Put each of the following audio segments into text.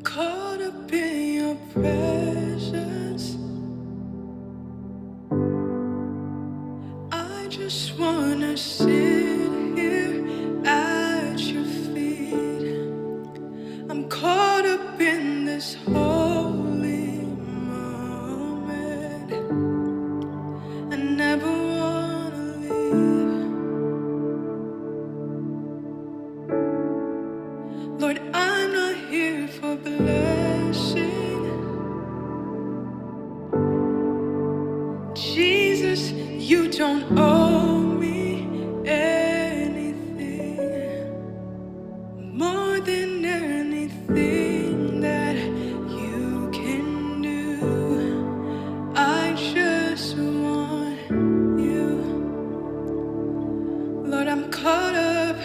Caught up in your presence, I just wanna sit here at your feet. I'm caught up in this holy moment. I never wanna leave. Lord, I'm not here for blessing. Jesus, you don't owe me anything more than anything that you can do. I just want you. Lord, I'm caught up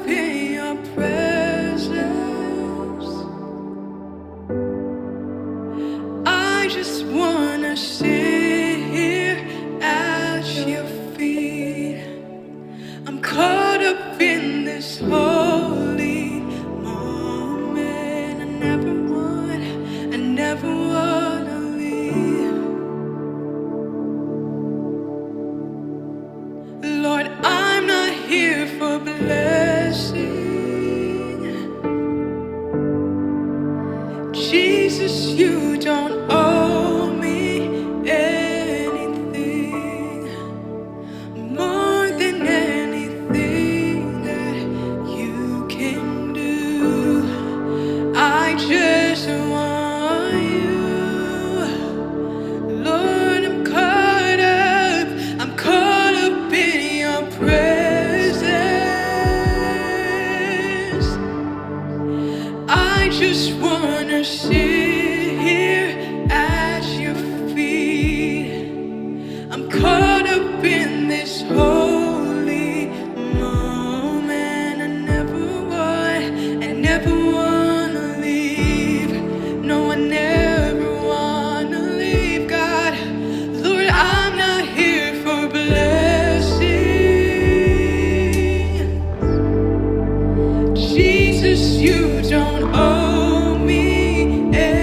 in your presence. I just wanna sit here at your feet. I'm caught up in this holy moment. I never wanna leave. Lord, I'm not here for blessing. Jesus, you don't owe me anything more than anything that you can do. I just want you. Lord, I'm caught up in your presence. I just wanna sit here at your feet. I'm caught up in this holy moment. I never wanna leave. No, I never wanna leave, God. Lord, I'm not here for blessing. Jesus, you don't owe me anything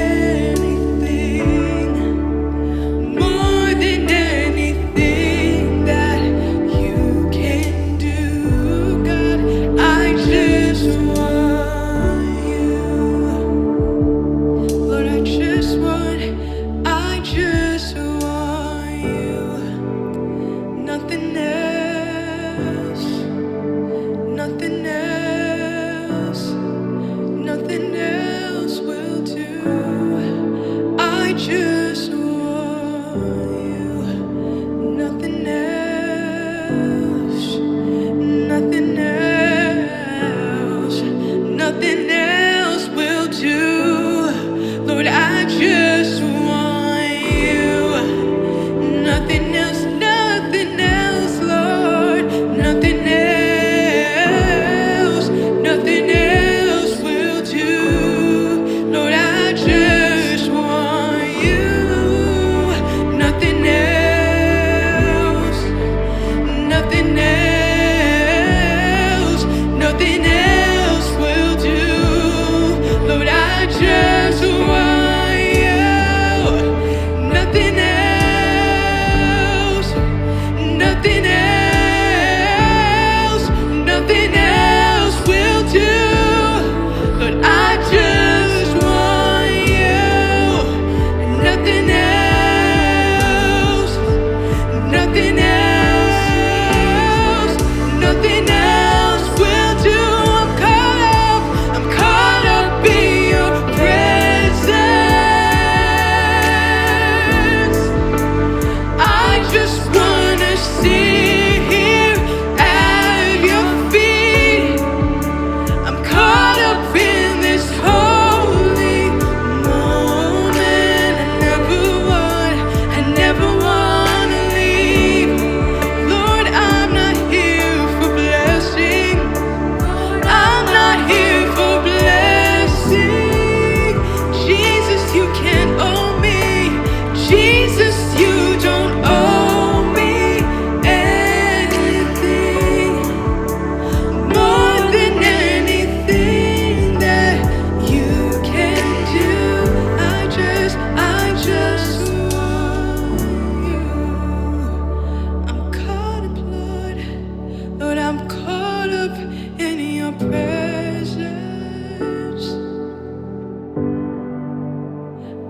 caught up in your presence.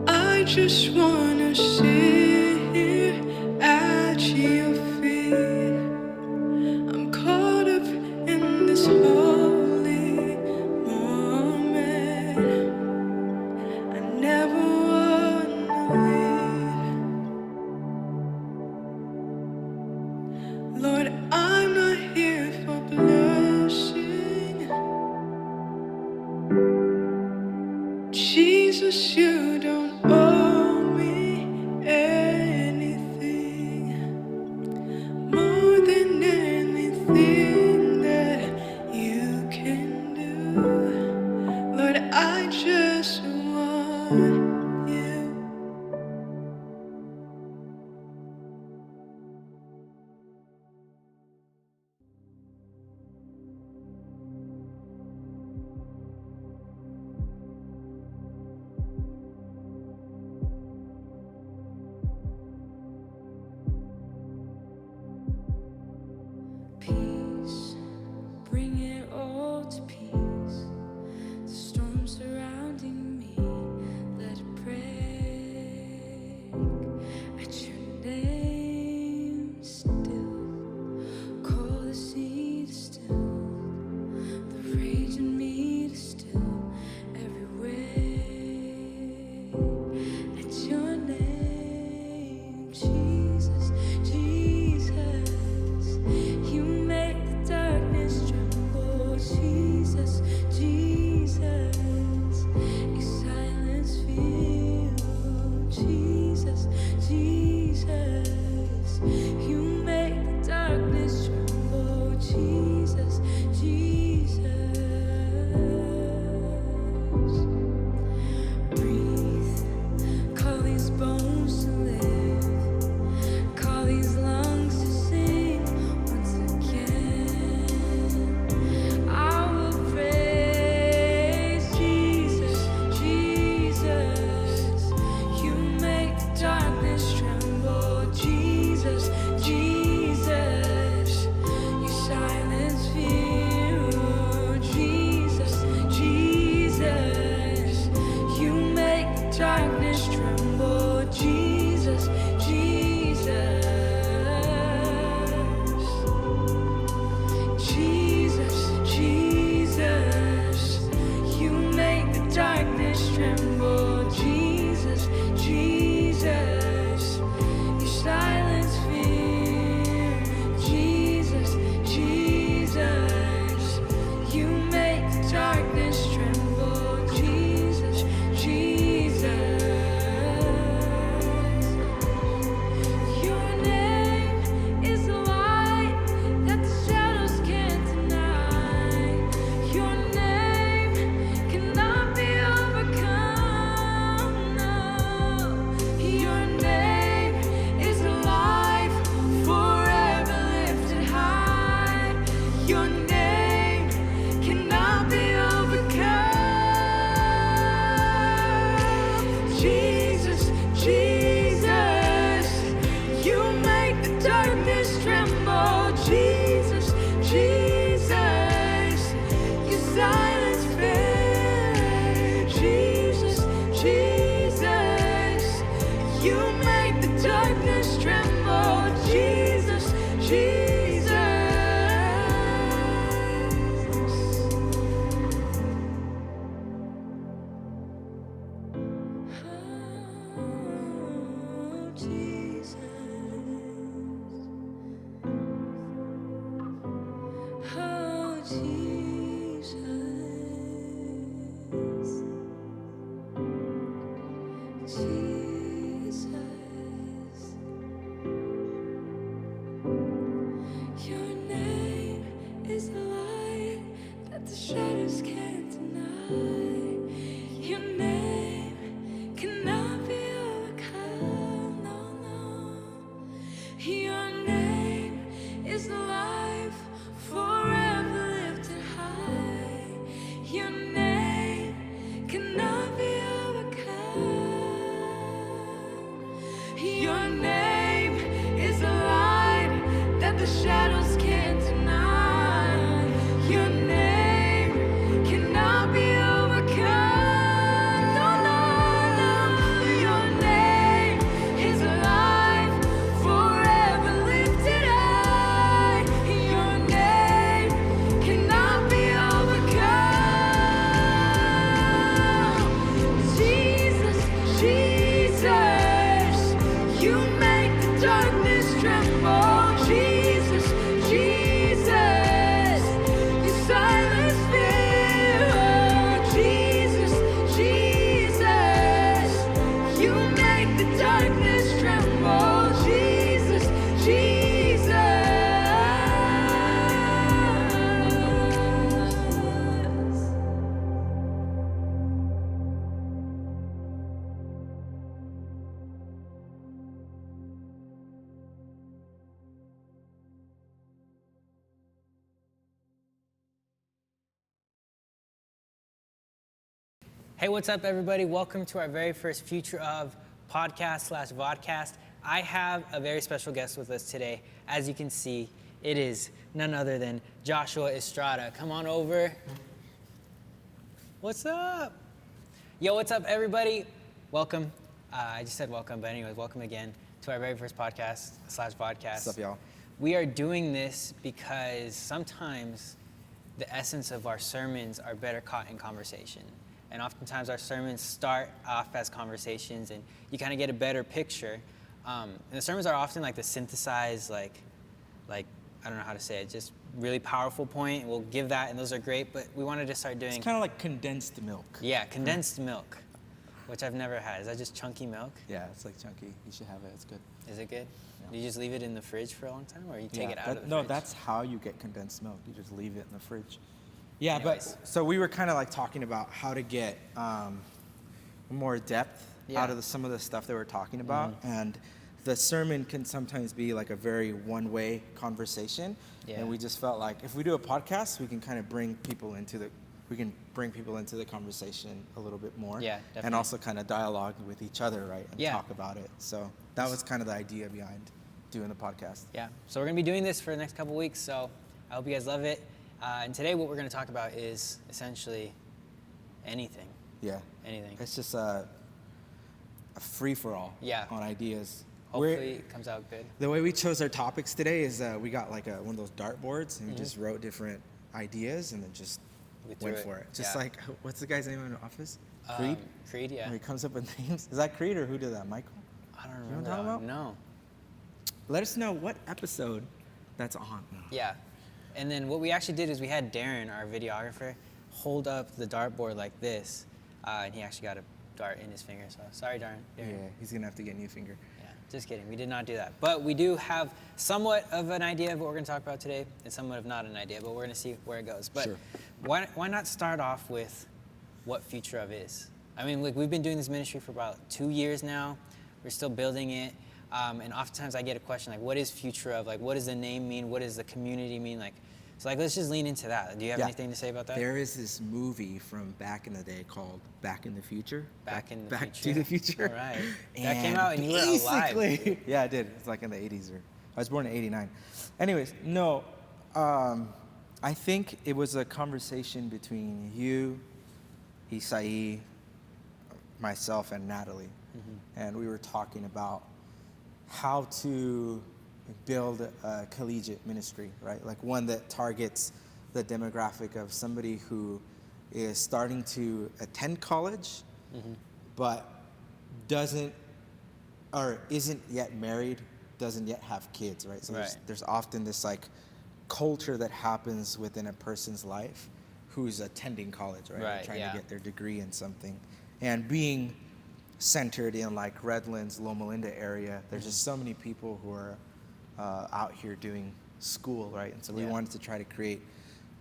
I just wanna sit here at your feet. I'm caught up in this holy moment. I never wanna leave. Lord, I'm not here for blessing. Jesus, you don't owe me anything more than anything that you can do. Lord, I just want you. Peace, bring it all to peace. The storm surrounding me, let it break. At your name still, call the sea to still, the rage in me to still every wave. At your name, Jesus, Jesus, you make the darkness tremble. Jesus, Jesus, you silence fear. Jesus, Jesus, you make the darkness tremble. Jesus, Jesus, breathe, call these bones to live, call these lungs to sing once again. I will praise Jesus, Jesus, you make the darkness tremble. Jesus, Jesus, you silence fear. Jesus, Jesus, you make the darkness tremble. Jesus, Jesus, Jesus, you make the darkness tremble. Jesus, Jesus, you silence fear. Jesus, Jesus, you make the darkness tremble. Jesus, Jesus, your name is a light that the shadows can't deny. Your name cannot be overcome. No. Your name is alive, forever lifted high. Your name cannot be overcome. Jesus, Jesus, you make the darkness tremble. Jesus, Jesus, you silence fear. Jesus, Jesus, you make the darkness tremble. Jesus, Jesus. Oh, Jesus. Oh, Jesus. Jesus. Your name is a light that the shadows can't deny. Your name cannot be overcome. No, no. Your name is alive, forever lifted high. Your name cannot be overcome. Your name is a light that the shadows can't deny. Hey, what's up, everybody? Welcome to our very first Future of podcast/vodcast. I have a very special guest with us today. As you can see, it is none other than Joshua Estrada. Come on over. What's up? Yo, what's up, everybody? Welcome. I just said welcome, but anyways, welcome again to our very first podcast/vodcast. What's up, y'all? We are doing this because sometimes the essence of our sermons are better caught in conversation. And oftentimes our sermons start off as conversations and you kind of get a better picture. And the sermons are often like the synthesized, like I don't know how to say it, just really powerful point. And we'll give that, and those are great, but we wanted to start doing... It's kind of like condensed milk. Yeah, condensed milk, which I've never had. Is that just chunky milk? Yeah, it's like chunky. You should have it. It's good. Is it good? Yeah. Do you just leave it in the fridge for a long time, or you take it out of the No, fridge? that's how you get condensed milk. You just leave it in the fridge. Yeah, Anyways. but so we were kind of like talking about how to get more depth out of some of the stuff that we're talking about. And the sermon can sometimes be like a very one-way conversation. Yeah. And we just felt like if we do a podcast, we can kind of bring people into the conversation a little bit more. Yeah, definitely. And also kind of dialogue with each other, right? And Yeah. talk about it. So that was kind of the idea behind doing the podcast. Yeah, so we're going to be doing this for the next couple weeks, so I hope you guys love it. And today what we're going to talk about is essentially anything. Yeah. Anything. It's just a free-for-all on ideas. Hopefully it comes out good. The way we chose our topics today is we got like one of those dartboards and we just wrote different ideas and then just went for it. Just like, what's the guy's name in the office? Creed? Creed, yeah. When he comes up with names. Is that Creed or who did that? Michael? I don't You know remember. what I'm talking No. Let us know what episode that's on. Yeah. And then what we actually did is we had Darren, our videographer, hold up the dartboard like this, and he actually got a dart in his finger. So sorry, Darren. Yeah, he's going to have to get a new finger. Yeah, just kidding. We did not do that. But we do have somewhat of an idea of what we're going to talk about today, and somewhat of not an idea, but we're going to see where it goes. But Sure. why not start off with what Future of is? I mean, like, we've been doing this ministry for about 2 years now. We're still building it. And oftentimes I get a question like, what is Future of? Like, what does the name mean? What does the community mean? Like, so like, let's just lean into that. Do you have anything to say about that? There is this movie from back in the day called Back in the Future. Back to the Future. All right. That came out and you were alive. Basically, yeah, I did. It's like in the 80s. I was born in 89. Anyways, no, I think it was a conversation between you, Isai, myself, and Natalie. And we were talking about how to build a collegiate ministry, right? Like one that targets the demographic of somebody who is starting to attend college, but doesn't or isn't yet married, doesn't yet have kids, right? So there's often this like culture that happens within a person's life who's attending college, right? Or trying to get their degree in something. And being centered in like Redlands, Loma Linda area, there's just so many people who are out here doing school, right? And so we wanted to try to create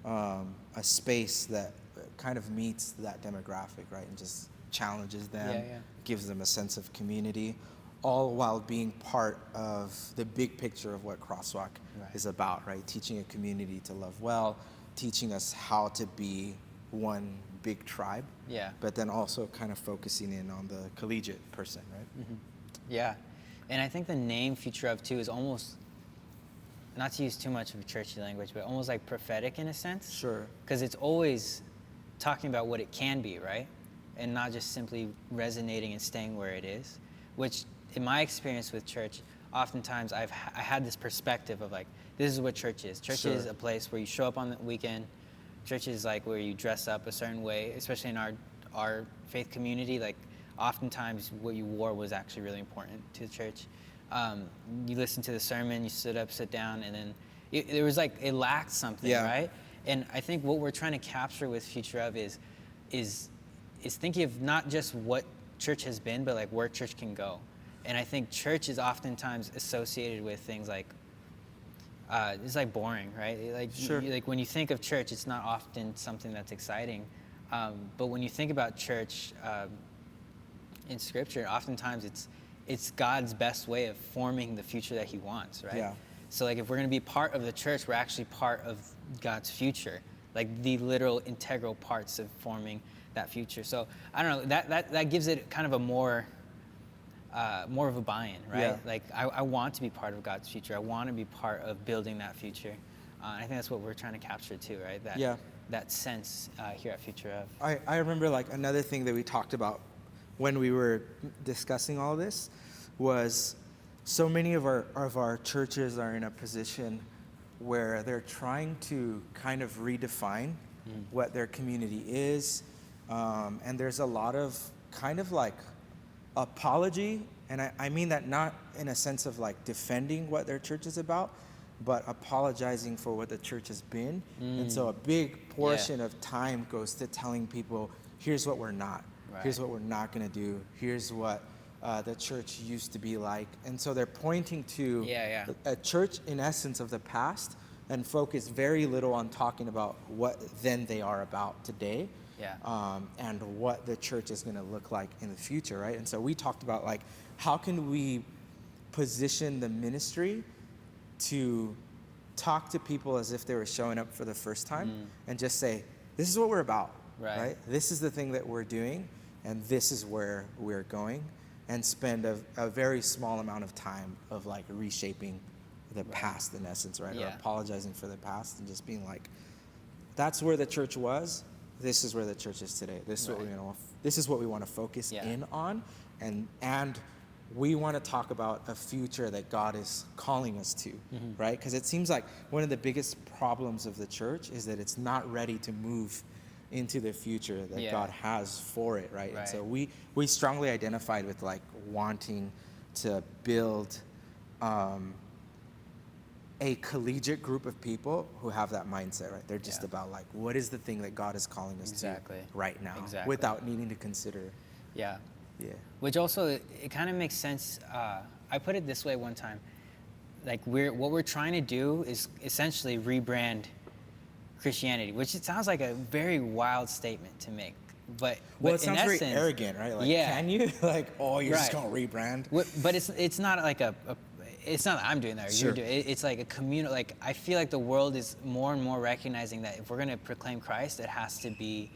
a space that kind of meets that demographic, right? And just challenges them, gives them a sense of community, all while being part of the big picture of what Crosswalk is about, right? Teaching a community to love well, teaching us how to be one big tribe, but then also kind of focusing in on the collegiate person, right? Yeah, and I think the name Future of too is almost, not to use too much of a churchy language, but almost like prophetic in a sense. Sure. Because it's always talking about what it can be, right? And not just simply resonating and staying where it is, which in my experience with church, oftentimes I had this perspective of like, this is what church is. Church is a place where you show up on the weekend. Church is like where you dress up a certain way, especially in our faith community. Like oftentimes what you wore was actually really important to the church. You listen to the sermon, you sit up, sit down, and then it was like it lacked something, right? And I think what we're trying to capture with Future of is thinking of not just what church has been, but like where church can go. And I think church is oftentimes associated with things like it's like boring, right? Like like when you think of church, it's not often something that's exciting. But when you think about church in Scripture, oftentimes it's God's best way of forming the future that He wants, right? Yeah. So like if we're going to be part of the church, we're actually part of God's future, like the literal integral parts of forming that future. So I don't know, that gives it kind of a more of a buy-in, right? Yeah. Like I want to be part of God's future. I want to be part of building that future. I think that's what we're trying to capture too, right? That sense here at Future of. I remember like another thing that we talked about when we were discussing all this was so many of our churches are in a position where they're trying to kind of redefine what their community is. And there's a lot of kind of like apology. And I mean that not in a sense of like defending what their church is about, but apologizing for what the church has been. And so a big portion of time goes to telling people, here's what we're not. Right. Here's what we're not going to do. Here's what the church used to be like. And so they're pointing to a church in essence of the past and focus very little on talking about what then they are about today. And what the church is going to look like in the future, right? And so we talked about like, how can we position the ministry to talk to people as if they were showing up for the first time and just say, this is what we're about, right? This is the thing that we're doing, and this is where we're going, and spend a very small amount of time of like reshaping the past in essence, right? Or apologizing for the past and just being like, that's where the church was. This is where the church is today. This is what we want to focus in on, and we want to talk about a future that God is calling us to, right? Because it seems like one of the biggest problems of the church is that it's not ready to move into the future that God has for it, right? And so we strongly identified with like wanting to build a collegiate group of people who have that mindset, right? They're just about like, what is the thing that God is calling us to right now without needing to consider. Yeah. Which also, it kind of makes sense. I put it this way one time, like what we're trying to do is essentially rebrand Christianity, which it sounds like a very wild statement to make. But it sounds very arrogant, right? Like, can you? Like, oh, you're just going to rebrand? But it's not like it's not that I'm doing that or you're doing it. It's like a communal, like I feel like the world is more and more recognizing that if we're going to proclaim Christ, it has to be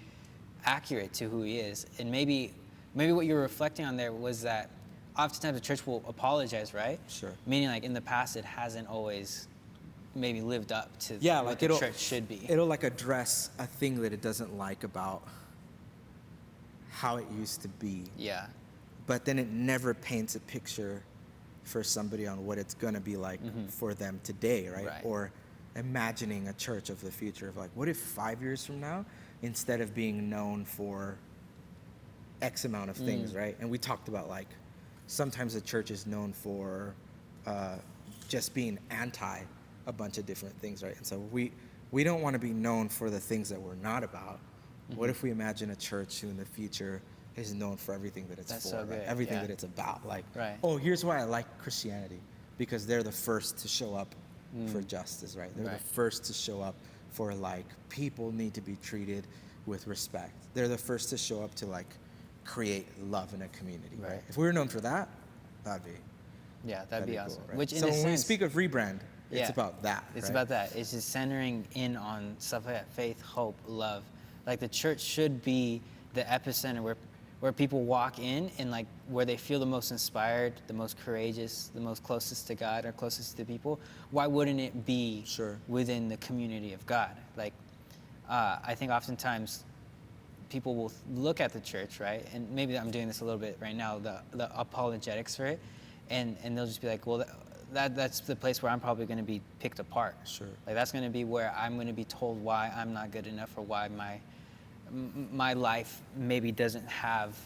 accurate to who he is. And maybe what you're reflecting on there was that oftentimes the church will apologize, right? Sure. Meaning like in the past, it hasn't always maybe lived up to what the church should be. It'll like address a thing that it doesn't like about how it used to be. Yeah. But then it never paints a picture for somebody on what it's going to be like for them today, right? Or imagining a church of the future of like, what if 5 years from now, instead of being known for X amount of things, right? And we talked about like, sometimes the church is known for just being anti a bunch of different things, right? And so we don't want to be known for the things that we're not about. What if we imagine a church who in the future is known for everything that it's for, right? Everything that it's about. Like, oh, here's why I like Christianity, because they're the first to show up for justice, right? They're the first to show up for like, people need to be treated with respect. They're the first to show up to like create love in a community, right? If we were known for that, that'd be awesome. Cool, right? Which, so when we speak of rebrand, it's about that. It's about that. It's just centering in on stuff like that: faith, hope, love. Like the church should be the epicenter where people walk in and like where they feel the most inspired, the most courageous, the most closest to God or closest to people. Why wouldn't it be within the community of God? Like, I think oftentimes people will look at the church, right? And maybe I'm doing this a little bit right now, the apologetics for it, and they'll just be like, well, that's the place where I'm probably going to be picked apart. Like that's going to be where I'm going to be told why I'm not good enough or why my life maybe doesn't have,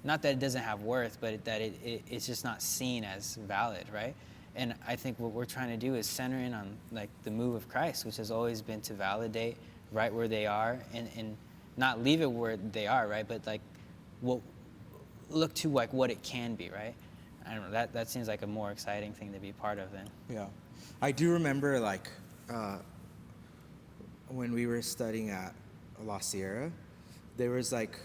not that it doesn't have worth, but that it's just not seen as valid, right? And I think what we're trying to do is center in on like the move of Christ, which has always been to validate right where they are and not leave it where they are, right? But like, look to like what it can be, right? I don't know. That seems like a more exciting thing to be part of then. Yeah, I do remember like when we were studying at La Sierra, there was like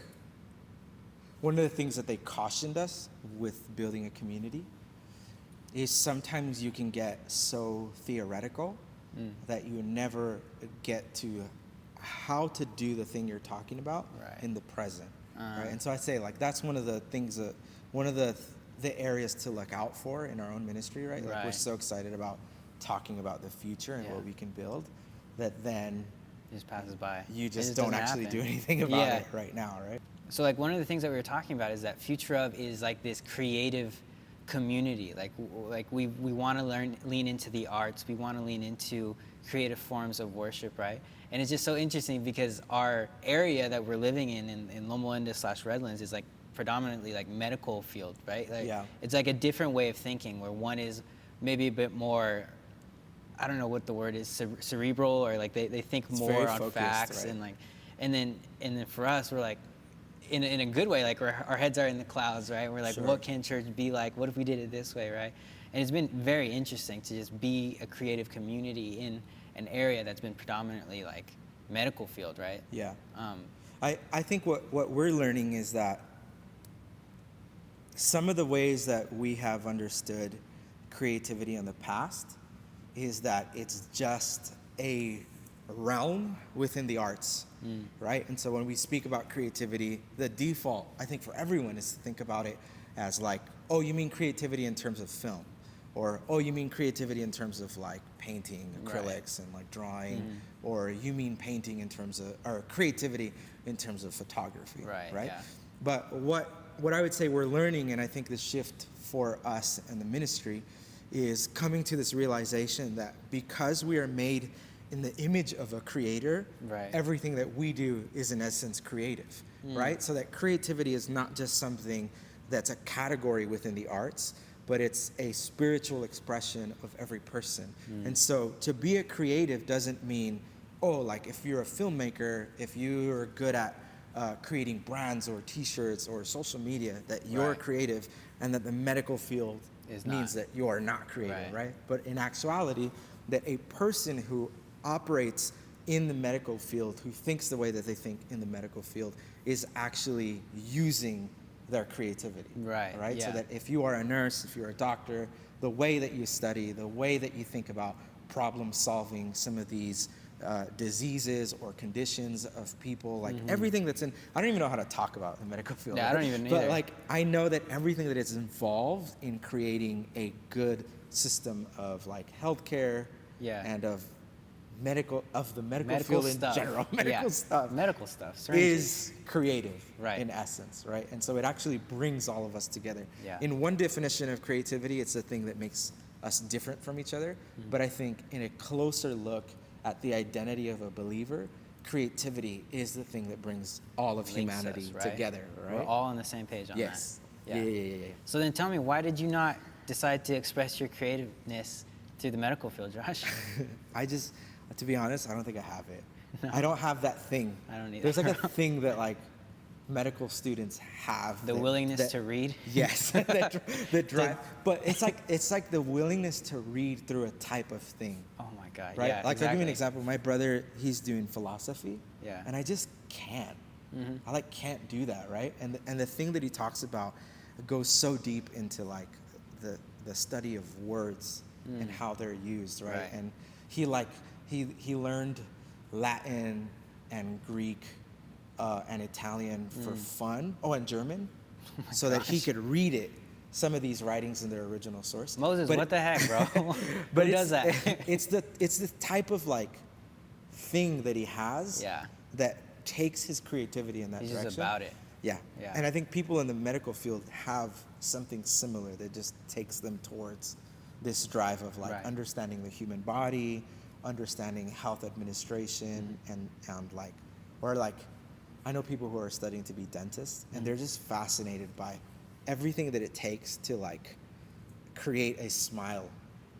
one of the things that they cautioned us with building a community is sometimes you can get so theoretical that you never get to how to do the thing you're talking about Right. in the present, right? And so I say like that's one of the things that one of the areas to look out for in our own ministry, right? Like we're Right. so excited about talking about the future and Yeah. what we can build that then It just passes by. you It just doesn't don't actually happen. do anything about Yeah. it right now, right? So like one of the things that we were talking about is that Future of is like this creative community. Like we want to lean into the arts. We want to lean into creative forms of worship, right? And it's just so interesting because our area that we're living in Loma Linda / Redlands is like predominantly like medical field, right? Like, Yeah. It's like a different way of thinking where one is maybe a bit more, I don't know what the word is, cerebral, or like they think It's more very on focused, facts right? and like, and then for us, we're like, in a good way, like our heads are in the clouds, right? We're like, Sure. what can church be like? What if we did it this way, right? And it's been very interesting to just be a creative community in an area that's been predominantly like medical field, right? Yeah. Um, I think what we're learning is that some of the ways that we have understood creativity in the past is that it's just a realm within the arts, right? And so when we speak about creativity, the default, I think for everyone, is to think about it as like, oh, you mean creativity in terms of film? Or, oh, you mean creativity in terms of like painting, Right. acrylics, and like drawing? Or you mean painting in terms of, or creativity in terms of photography, Right, right? yeah. But what I would say we're learning, and I think the shift for us in the ministry is coming to this realization that because we are made in the image of a creator, Right. everything that we do is in essence creative, right? So that creativity is not just something that's a category within the arts, but it's a spiritual expression of every person. And so to be a creative doesn't mean, oh, like if you're a filmmaker, if you're good at creating brands or t-shirts or social media, that you're Right. creative, and that the medical field Is means not. that you are not creative, Right. right? But in actuality, that a person who operates in the medical field, who thinks the way that they think in the medical field, is actually using their creativity. Right, Right? So yeah. that if you are a nurse, if you're a doctor, the way that you study, the way that you think about problem solving some of these diseases or conditions of people, like everything that's in, I don't even know how to talk about the medical field. Yeah, I don't even But either. like, I know that everything that is involved in creating a good system of like healthcare Yeah. and of the medical medical field stuff. in general, medical Yeah. stuff, Medical stuff. syringes. is creative Right. in essence, right? And so it actually brings all of us together. Yeah. In one definition of creativity, it's the thing that makes us different from each other. But I think in a closer look at the identity of a believer, creativity is the thing that brings all of Links humanity us, right? together, right? We're all on the same page on yes. that. Yeah. So then tell me, why did you not decide to express your creativeness through the medical field, Josh? I just, to be honest, I don't think I have it. No. I don't have that thing. I don't either. There's like a thing that like medical students have. The that- willingness that- to read? Yes, that drive. But it's like the willingness to read through a type of thing, Oh my God. right? Yeah, like I'll give you an exactly. example. My brother, he's doing philosophy. Yeah. And I just can't. I like can't do that, right? And the thing that he talks about goes so deep into like the study of words and how they're used, right? Right. And he learned Latin and Greek and Italian for fun. Oh, and German, so that he gosh. could read it. Some of these writings in their original source. Moses, But- what the heck, bro? but Who it's- does that? it's the type of like thing that he has Yeah. that takes his creativity in that He's direction. just about it. Yeah. Yeah. And I think people in the medical field have something similar that just takes them towards this drive of like Right. understanding the human body, understanding health administration, and like, or like, I know people who are studying to be dentists, and they're just fascinated by everything that it takes to like create a smile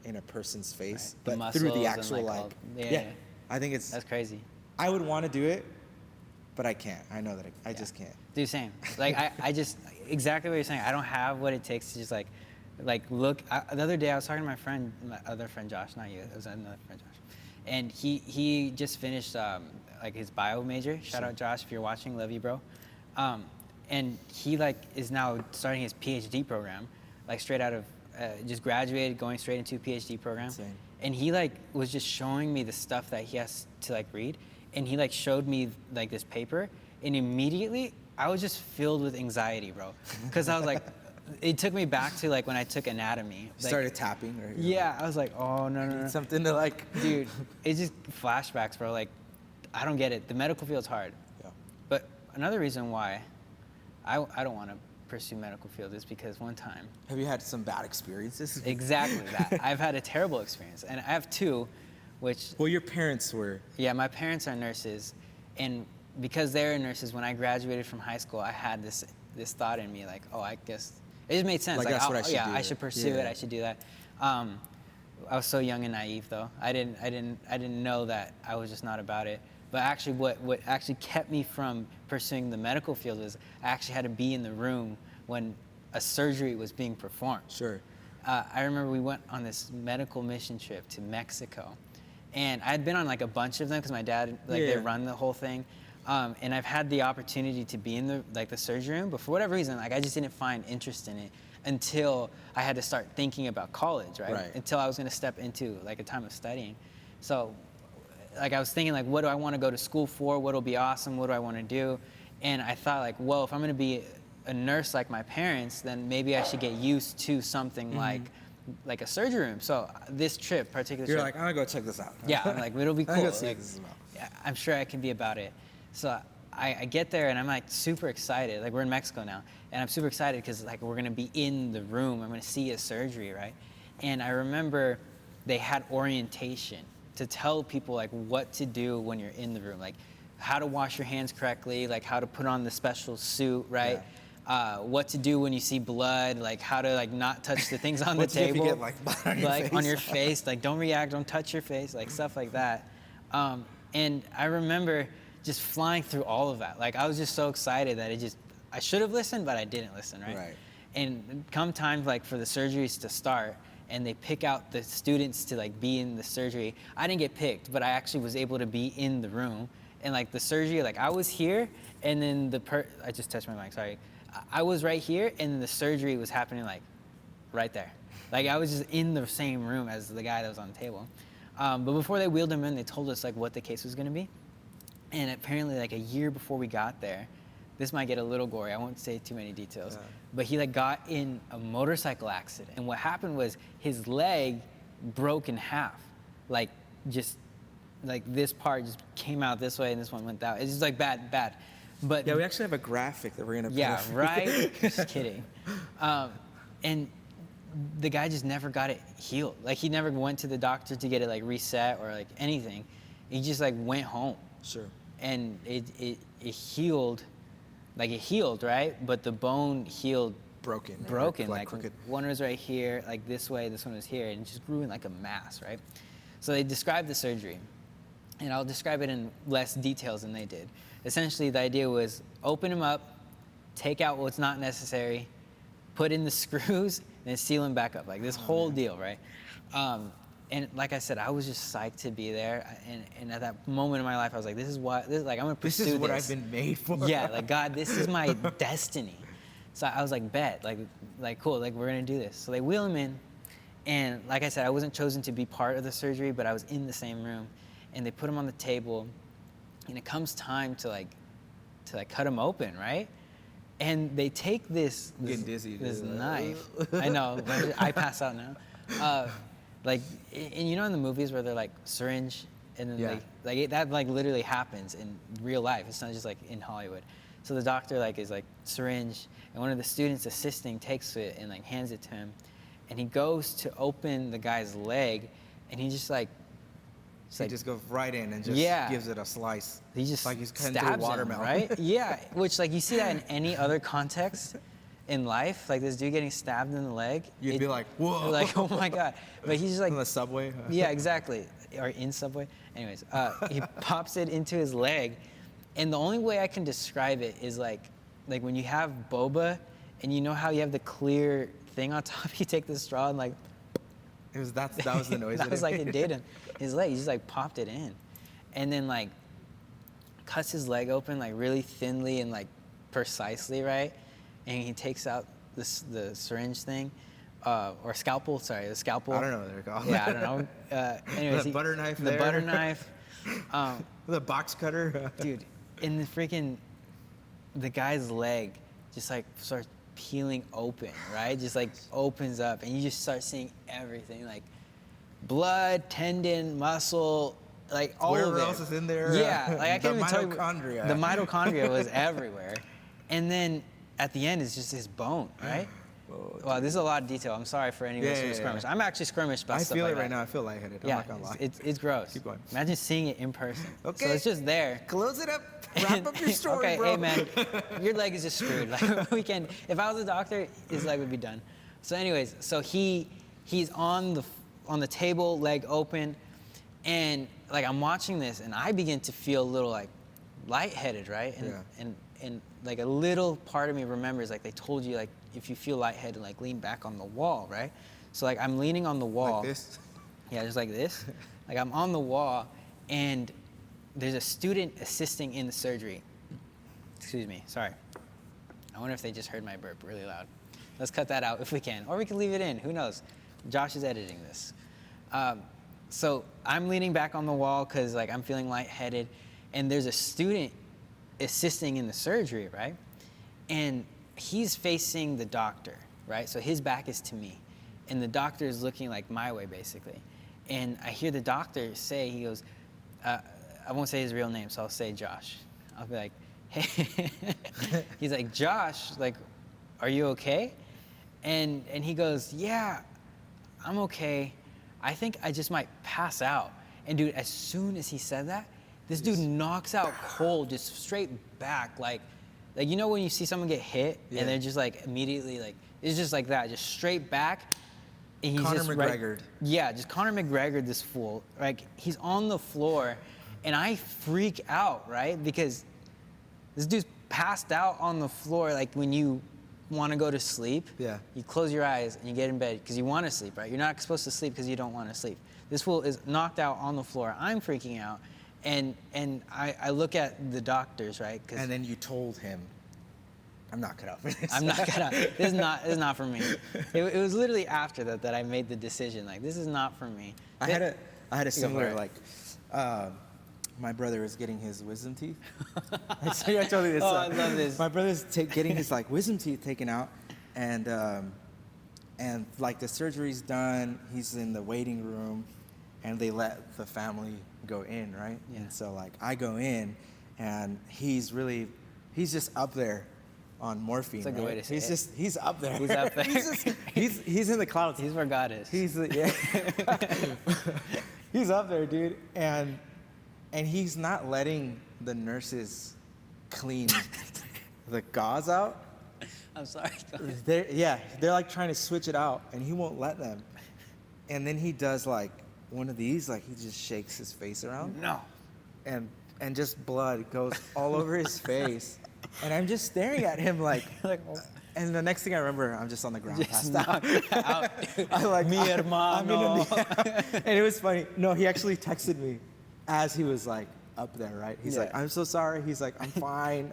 in a person's face, Right. The but through the muscles and, actual like, like, all- yeah. I think it's, That's crazy. I would want to do it, but I can't. I know that I just can't. Dude, same. Like I just exactly what you're saying. I don't have what it takes to just like look. The other day I was talking to my other friend Josh, not you. It was another friend Josh, and he just finished like his bio major. Shout out Josh if you're watching, love you, bro. And he like is now starting his PhD program, like straight out of just graduated, going straight into a PhD program. Insane. And he like was just showing me the stuff that he has to like read. and he like showed me like this paper, and immediately I was just filled with anxiety, bro, because I was like, it took me back to like when I took anatomy. Like, Started tapping. Or yeah, I was like, oh no, no, no. something to like. Dude, it's just flashbacks, bro. Like, I don't get it. The medical field's hard. Yeah. But another reason why I don't want to pursue medical field is because one time, Have you had some bad experiences? exactly that, I've had a terrible experience, and I have two, which, Well, your parents were. yeah, my parents are nurses, and because they're nurses, when I graduated from high school, I had this thought in me, like, oh, I guess it just made sense. Like, that's what I should yeah, do. I should pursue it. Yeah. I should do that. I was so young and naive, though. I didn't know that I was just not about it. But actually, what actually kept me from pursuing the medical field was I actually had to be in the room when a surgery was being performed. Sure. I remember we went on this medical mission trip to Mexico, and I had been on like a bunch of them because my dad, like, they Yeah. run the whole thing, and I've had the opportunity to be in the surgery room, but for whatever reason, like, I just didn't find interest in it until I had to start thinking about college, right? Right. Until I was going to step into like a time of studying. So, like, I was thinking, like, what do I want to go to school for? What'll be awesome? What do I want to do? And I thought, like, well, if I'm going to be a nurse like my parents, then maybe I should get used to something like a surgery room. So this trip, particular You're trip, like, I'm gonna go check this out. yeah, I'm like, it'll be I'm cool. gonna see Like, what this is about. yeah, I'm sure I can be about it. So I get there and I'm like super excited. Like, we're in Mexico now, and I'm super excited because like we're gonna be in the room. I'm gonna see a surgery, right? And I remember they had orientation to tell people like what to do when you're in the room, like how to wash your hands correctly, like how to put on the special suit, right? What to do when you see blood, like how to like not touch the things on the What to do if you table, get, like, blood on your like on face? your face, like don't react, don't touch your face, like stuff like that. And I remember just flying through all of that. Like, I was just so excited that I should have listened, but I didn't listen, right? Right. And come time like for the surgeries to start, and they pick out the students to like be in the surgery. I didn't get picked, but I actually was able to be in the room. And like the surgery, like I was here, and then I just touched my mic, sorry. I was right here, and the surgery was happening like right there. Like, I was just in the same room as the guy that was on the table. But before they wheeled him in, they told us like what the case was gonna be. And apparently like a year before we got there, this might get a little gory, I won't say too many details, but he like got in a motorcycle accident. And what happened was his leg broke in half. Like, just like this part just came out this way and this one went that way. It's just like bad. But Yeah, we actually have a graphic that we're gonna. yeah, put up. right? Just kidding. And the guy just never got it healed. Like, he never went to the doctor to get it like reset or like anything. He just like went home. Sure. And it healed, like it healed, right? But the bone healed Broken. right? broken. Like crooked. one was right here, like this way, this one was here, and it just grew in like a mass, right? So they described the surgery, and I'll describe it in less details than they did. Essentially, the idea was open him up, take out what's not necessary, put in the screws, and then seal him back up. Like this whole deal, right? And like I said, I was just psyched to be there. And at that moment in my life, I was like, I'm gonna pursue this. This is what I've been made for. Yeah, like, God, this is my destiny. So I was like, bet, like cool, like we're gonna do this. So they wheel him in, and like I said, I wasn't chosen to be part of the surgery, but I was in the same room, and they put him on the table, and it comes time to cut him open, right? And they take this Getting dizzy, this dude. knife. I know, I pass out now. Like, and you know in the movies where they're like syringe, and then that like literally happens in real life. It's not just like in Hollywood. So the doctor like is like syringe, and one of the students assisting takes it and like hands it to him, and he goes to open the guy's leg, and he just like, So he just goes right in and just gives it a slice. he just like he's cutting stabs through him, watermelon. right? Yeah, which like you see that in any other context in life, like this dude getting stabbed in the leg. You'd be like, whoa. Like, oh my God. But he's just like, On the subway. yeah, exactly. Or in Subway. Anyways, he pops it into his leg, and the only way I can describe it is like when you have boba, and you know how you have the clear thing on top. You take the straw and like. That was the noise. That was like it did him. His leg. He just like popped it in, and then like cuts his leg open like really thinly and like precisely, right? And he takes out the syringe thing. Or scalpel, sorry, the scalpel. I don't know what they're called. Yeah, I don't know. Anyways, The butter knife The there. butter knife. The box cutter. Dude, in the guy's leg just like starts peeling open, right? Just like opens up, and you just start seeing everything, like blood, tendon, muscle, like all of it. Whatever else is in there. Yeah, like I can't even tell you. Mitochondria. The mitochondria was everywhere, and then at the end is just his bone, right? Whoa, Wow, this is a lot of detail. I'm sorry for anyone who's skirmish. I'm actually skirmish about I stuff feel like it right that. now. I feel lightheaded. I'm Yeah, not gonna lie. it's gross. Keep going. Imagine seeing it in person. Okay. So it's just there. Close it up. Wrap up your story, okay, bro. hey man, your leg is just screwed. Like we can, if I was a doctor, his leg would be done. So anyways, so he's on the table, leg open, and like I'm watching this, and I begin to feel a little like lightheaded, right? And like a little part of me remembers, like they told you, like if you feel lightheaded, like lean back on the wall, right? So like I'm leaning on the wall. Like this. Yeah, just like this. Like I'm on the wall, and there's a student assisting in the surgery. Excuse me, sorry. I wonder if they just heard my burp really loud. Let's cut that out if we can, or we can leave it in, who knows? Josh is editing this. So I'm leaning back on the wall because like I'm feeling lightheaded, and there's a student assisting in the surgery, right? And he's facing the doctor, right? So his back is to me, and the doctor is looking like my way basically. And I hear the doctor say, he goes, I won't say his real name, so I'll say Josh. I'll be like, hey, he's like, Josh, like, are you okay? And he goes, yeah, I'm okay. I think I just might pass out. And dude, as soon as he said that, this dude knocks out cold, just straight back, like you know when you see someone get hit and they're just like immediately like, it's just like that, just straight back. And he's Conor just McGregor. Yeah, just Conor McGregor, this fool. Like he's on the floor, and I freak out, right? Because this dude's passed out on the floor. Like when you want to go to sleep, you close your eyes and you get in bed because you want to sleep, right? You're not supposed to sleep because you don't want to sleep. This fool is knocked out on the floor. I'm freaking out, and I look at the doctors, right? And then you told him, I'm not cut out for this. I'm not gonna. This is not for me. It was literally after that I made the decision. Like this is not for me. I had a similar it. like. My brother is getting his wisdom teeth. I told you this. Oh, I love this. My brother's getting his like wisdom teeth taken out, and like the surgery's done. He's in the waiting room, and they let the family go in, right? Yeah. And so like I go in, and he's just up there on morphine. That's a good way to say it. He's up there. He's up there. he's in the clouds. He's where God is. He's up there, dude, and he's not letting the nurses clean the gauze out. I'm sorry. They're like trying to switch it out, and he won't let them. And then he does like one of these, like he just shakes his face around. No. And just blood goes all over his face. And I'm just staring at him like, and the next thing I remember, I'm just on the ground, Just passed out. I like, Mi hermano. And it was funny. No, he actually texted me as he was like up there, right? He's like, I'm so sorry. He's like, I'm fine.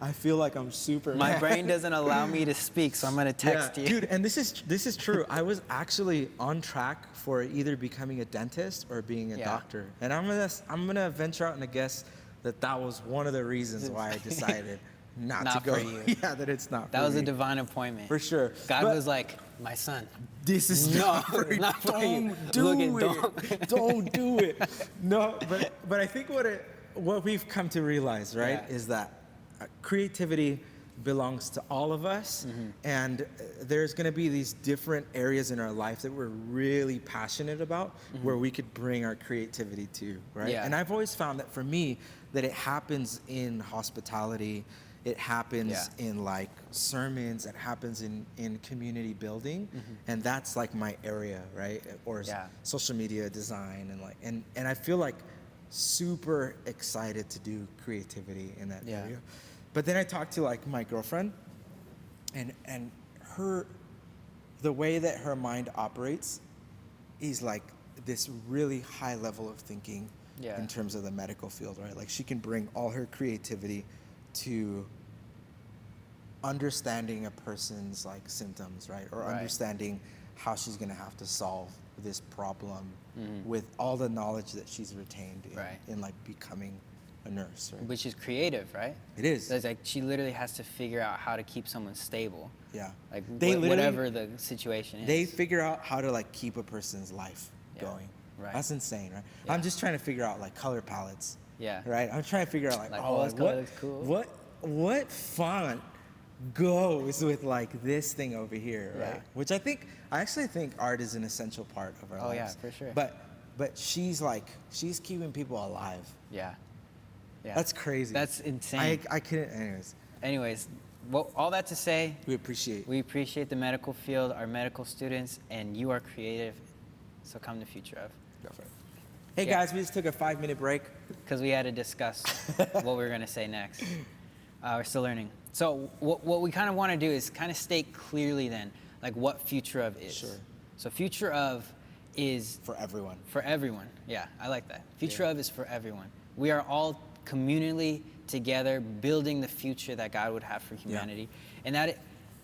I feel like I'm super. My brain doesn't allow me to speak, so I'm gonna text you. Dude, and this is true. I was actually on track for either becoming a dentist or being a doctor. And I'm gonna venture out and guess that was one of the reasons why I decided not to go. For you. Yeah, that it's not. That for was me. a divine appointment. For sure. God But was like, my son. this is not for not for you. Don't do Look it. Don't do it. No, but I think what we've come to realize, right, is that creativity belongs to all of us, and there's going to be these different areas in our life that we're really passionate about, where we could bring our creativity to, right? Yeah. And I've always found that for me, that it happens in hospitality, it happens in like sermons, it happens in community building, and that's like my area, right? Or social media design, and I feel like super excited to do creativity in that area. But then I talked to like my girlfriend, and the way that her mind operates is like this really high level of thinking in terms of the medical field, right? Like she can bring all her creativity to understanding a person's like symptoms, right? Or understanding how she's gonna have to solve this problem with all the knowledge that she's retained Right. in like becoming a nurse, right? Which is creative, right? It is. So it's like she literally has to figure out how to keep someone stable. Yeah. Like They literally- whatever the situation is. They figure out how to like keep a person's life Yeah. going. Right. That's insane, right? Yeah. I'm just trying to figure out like color palettes. Yeah. Right? I'm trying to figure out like, Like, oh, oh, this like, color looks cool. what font goes with like this thing over here, right? Yeah. Which I actually think art is an essential part of our Oh, lives. yeah, for sure. But she's keeping people alive. Yeah. Yeah. That's crazy. That's insane. I couldn't, Anyways, well, all that to say, we appreciate. we appreciate the medical field, our medical students, and you are creative. So come to Future of. Go for it. Hey Yeah. guys, we just took a 5-minute break. Because we had to discuss what we were going to say next. We're still learning. So what we kind of want to do is kind of state clearly then, like what Future of is. Sure. So Future of is For everyone. for everyone. Yeah, I like that. Future Yeah. of is for everyone. We are all communally together building the future that God would have for humanity. And that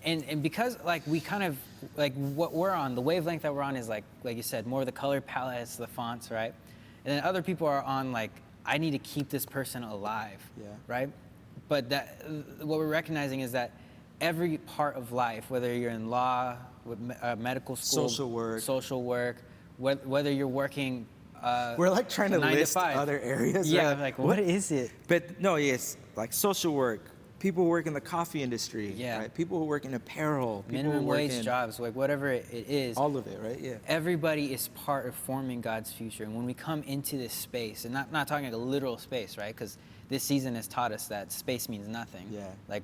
and because like we kind of like what we're on, the wavelength that we're on is like you said, more of the color palettes, the fonts, right? And then other people are on like, I need to keep this person alive. Yeah. Right? But that what we're recognizing is that every part of life, whether you're in law, with medical school, social work, whether you're working, We're like trying to 9 to list 5. other areas. Yeah, right? like what is it? But no, yes, like social work. People who work in the coffee industry. Yeah. Right? People who work in apparel. People Minimum who work wage in jobs, like whatever it is. all of it, right? Yeah. Everybody is part of forming God's future. And when we come into this space, and not talking like a literal space, right? Because this season has taught us that space means nothing. Yeah. Like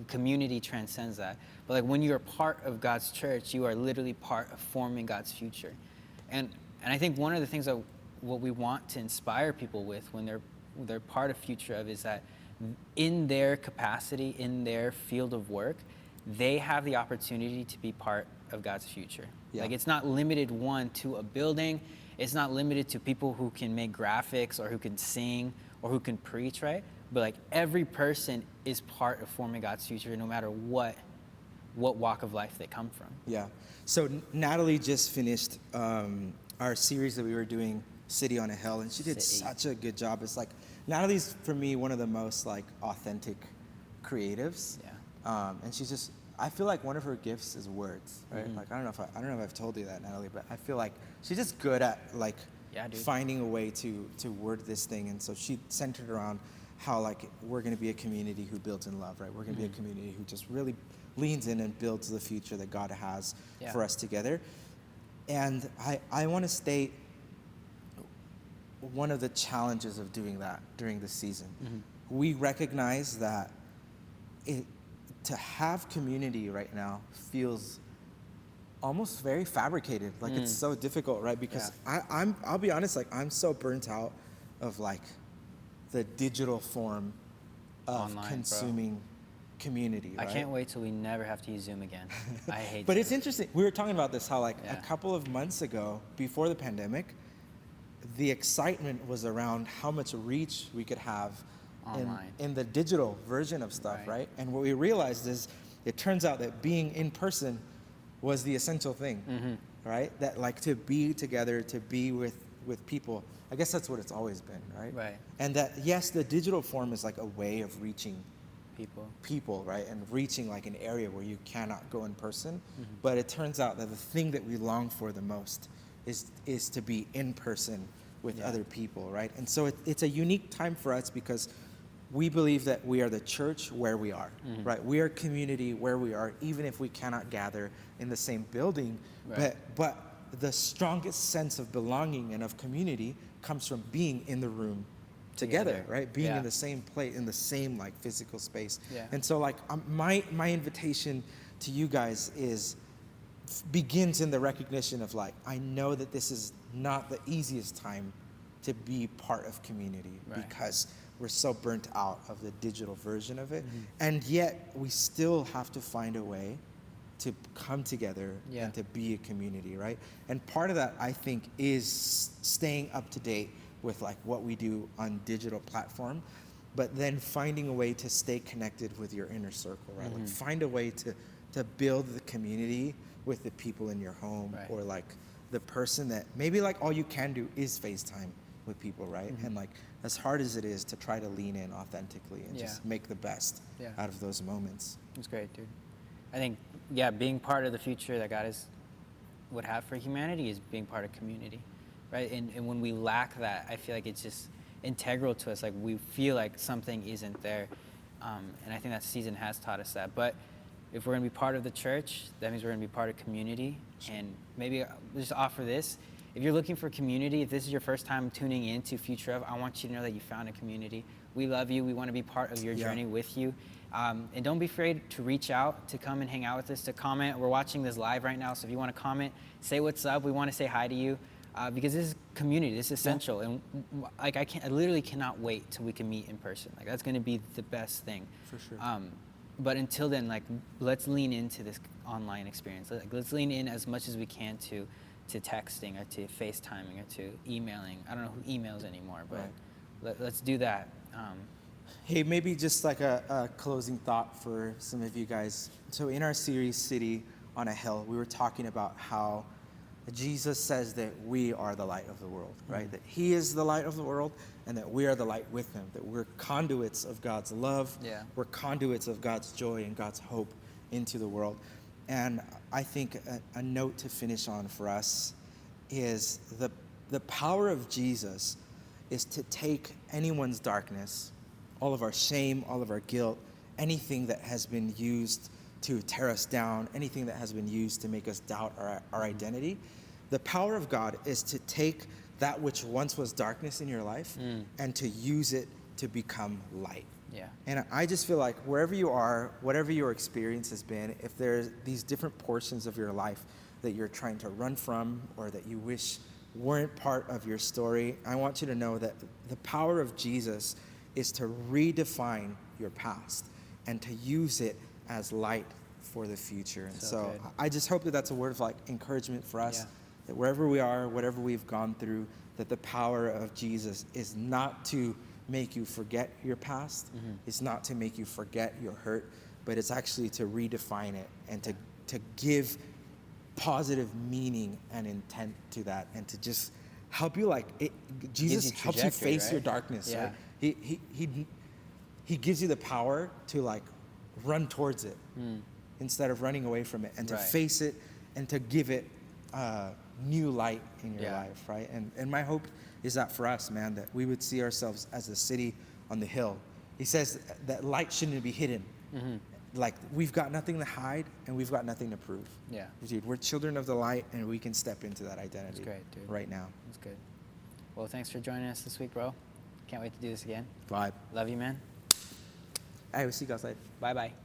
community transcends that. But like when you're part of God's church, you are literally part of forming God's future. And I think one of the things that what we want to inspire people with when they're part of Future of is that in their capacity, in their field of work, they have the opportunity to be part of God's future. Yeah. Like it's not limited to a building. It's not limited to people who can make graphics or who can sing or who can preach, right? But like every person is part of forming God's future no matter what walk of life they come from. Yeah. So Natalie just finished our series that we were doing, City on a Hill, and she did City. such a good job. It's like Natalie's for me one of the most like authentic creatives. Yeah. And she's just, I feel like one of her gifts is words, right? Mhm. Like I don't know if I've told you that, Natalie, but I feel like she's just good at like Yeah, dude. finding a way to word this thing. And so she centered around how like we're going to be a community who builds in love, right? We're going to be a community who just really leans in and builds the future that God has Yeah. for us together. And I want to state one of the challenges of doing that during this season. We recognize that to have community right now feels almost very fabricated. Like it's so difficult, right? Because I'll be honest, like I'm so burnt out of like the digital form of Online, bro. consuming community. I right? can't wait till we never have to use Zoom again. I hate But Zoom. it's interesting. We were talking about this, how like Yeah. a couple of months ago, before the pandemic, the excitement was around how much reach we could have Online. in the digital version of stuff, Right. right? And what we realized is it turns out that being in person was the essential thing, right? That like to be together, to be with people. I guess that's what it's always been, right? Right. And that, yes, the digital form is like a way of reaching people, right? And reaching like an area where you cannot go in person. But it turns out that the thing that we long for the most is to be in person with other people, right? And so it's a unique time for us because we believe that we are the church where we are, right? We are community where we are, even if we cannot gather in the same building. Right. But the strongest sense of belonging and of community comes from being in the room together, right? Being Yeah. in the same place, in the same like physical space. Yeah. And so like my invitation to you guys begins in the recognition of like, I know that this is not the easiest time to be part of community Right. because we're so burnt out of the digital version of it. And yet we still have to find a way to come together Yeah. and to be a community, right? And part of that, I think, is staying up to date with like what we do on digital platform, but then finding a way to stay connected with your inner circle, right? Like find a way to build the community with the people in your home Right. or like the person that maybe like all you can do is FaceTime with people, right? And like as hard as it is to try to lean in authentically and just make the best out of those moments. It's great, dude. I think, being part of the future that God would have for humanity is being part of community, right? And when we lack that, I feel like it's just integral to us. Like we feel like something isn't there. And I think that season has taught us that. But if we're going to be part of the church, that means we're going to be part of community. And maybe just offer this. If you're looking for community, if this is your first time tuning into Future Of, I want you to know that you found a community. We love you. We want to be part of your journey with you. And don't be afraid to reach out, to come and hang out with us, to comment. We're watching this live right now, so if you want to comment, say what's up. We want to say hi to you because this is community. This is essential. And like I literally cannot wait till we can meet in person. Like that's going to be the best thing. For sure. But until then, like let's lean into this online experience. Let's lean in as much as we can to texting or to FaceTiming or to emailing. I don't know who emails anymore, but let's do that. Hey, maybe just like a closing thought for some of you guys. So in our series, City on a Hill, we were talking about how Jesus says that we are the light of the world, right? That he is the light of the world and that we are the light with him, that we're conduits of God's love. Yeah. We're conduits of God's joy and God's hope into the world. And I think a note to finish on for us is the power of Jesus is to take anyone's darkness, all of our shame, all of our guilt, anything that has been used to tear us down, anything that has been used to make us doubt our identity. The power of God is to take that which once was darkness in your life and to use it to become light. Yeah. And I just feel like wherever you are, whatever your experience has been, if there's these different portions of your life that you're trying to run from or that you wish weren't part of your story, I want you to know that the power of Jesus is to redefine your past and to use it as light for the future. And so I just hope that that's a word of like encouragement for us, that wherever we are, whatever we've gone through, that the power of Jesus is not to make you forget your past. It's not to make you forget your hurt, but it's actually to redefine it and to give positive meaning and intent to that and to just help you Jesus helps you face your darkness, right? He gives you the power to like run towards it instead of running away from it and to face it and to give it new light in your life, right? And my hope is that for us, man, that we would see ourselves as a city on the hill. He says that light shouldn't be hidden. Like we've got nothing to hide and we've got nothing to prove. Yeah. Dude, we're children of the light and we can step into that identity. That's great, dude. Right now. That's good. Well, thanks for joining us this week, bro. Can't wait to do this again. Vibe. Love you, man. Hey, we'll see you guys later. Bye-bye.